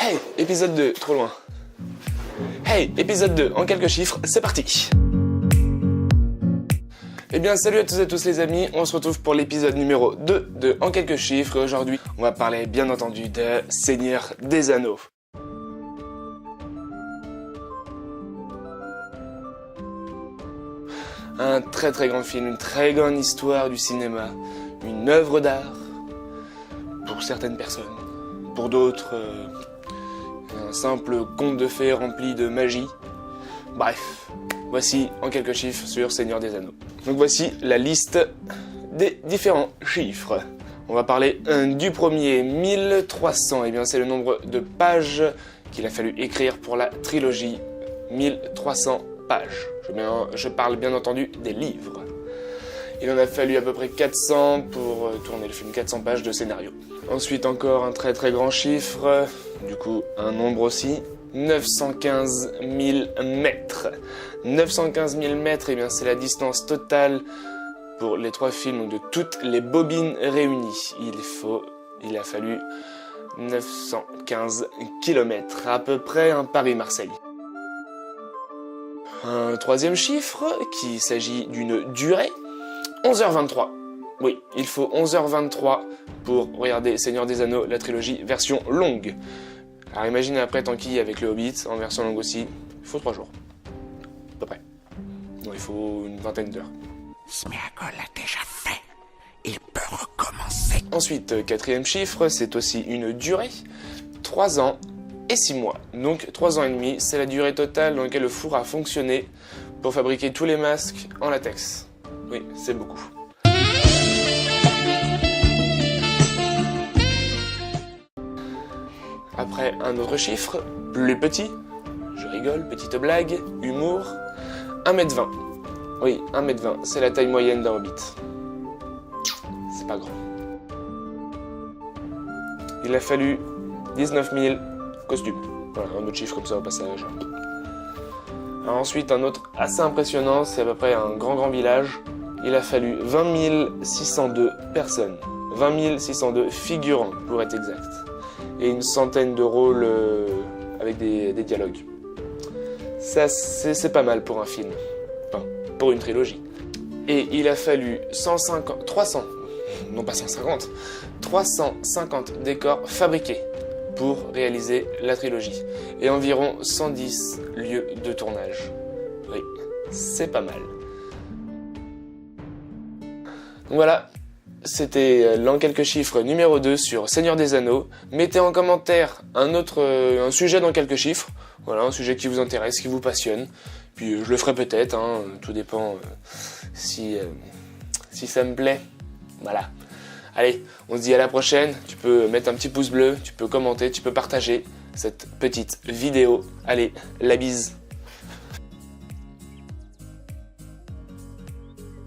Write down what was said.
Hey, épisode 2, trop loin. Hey, épisode 2, en quelques chiffres, c'est parti. Eh bien, salut à tous et à tous les amis, on se retrouve pour l'épisode numéro 2 de En quelques chiffres. Aujourd'hui, on va parler bien entendu de Seigneur des Anneaux. Un très très grand film, une très grande histoire du cinéma, une œuvre d'art pour certaines personnes, pour d'autres un simple conte de fées rempli de magie. Bref, voici en quelques chiffres sur Seigneur des Anneaux. Donc voici la liste des différents chiffres. On va parler du premier, 1300, et bien c'est le nombre de pages qu'il a fallu écrire pour la trilogie, 1300 pages. Je parle bien entendu des livres. Il en a fallu à peu près 400 pour tourner le film, 400 pages de scénario. Ensuite encore un très très grand chiffre, du coup un nombre aussi, 915 000 mètres. 915 000 mètres, et bien c'est la distance totale pour les 3 films, de toutes les bobines réunies. Il a fallu 915 km, à peu près un Paris-Marseille. Un troisième chiffre, qui s'agit d'une durée, 11h23. Oui, il faut 11h23 pour regarder Seigneur des Anneaux, la trilogie version longue. Alors imaginez après Tanquille avec le Hobbit, en version longue aussi, il faut 3 jours. À peu près. Non, il faut une vingtaine d'heures. Sméagol l'a déjà fait. Il peut recommencer. Ensuite, quatrième chiffre, c'est aussi une durée, 3 ans et 6 mois. Donc 3 ans et demi, c'est la durée totale dans laquelle le four a fonctionné pour fabriquer tous les masques en latex. Oui, c'est beaucoup. Après, un autre chiffre, plus petit, je rigole, petite blague, humour, 1m20. Oui, 1m20, c'est la taille moyenne d'un hobbit. C'est pas grand. Il a fallu 19 000 costumes. Voilà, un autre chiffre comme ça au passage. Alors ensuite, un autre assez impressionnant, c'est à peu près un grand village. Il a fallu 20 602 personnes. 20 602 figurants, pour être exact. Et une centaine de rôles avec des dialogues. Ça, c'est pas mal pour un film. Enfin, pour une trilogie. Et il a fallu 350 décors fabriqués pour réaliser la trilogie. Et environ 110 lieux de tournage. Oui, c'est pas mal. Donc voilà, c'était l'en quelques chiffres numéro 2 sur Seigneur des Anneaux. Mettez en commentaire un sujet dans quelques chiffres. Voilà, un sujet qui vous intéresse, qui vous passionne. Puis je le ferai peut-être, hein, tout dépend si ça me plaît. Voilà. Allez, on se dit à la prochaine. Tu peux mettre un petit pouce bleu, tu peux commenter, tu peux partager cette petite vidéo. Allez, la bise.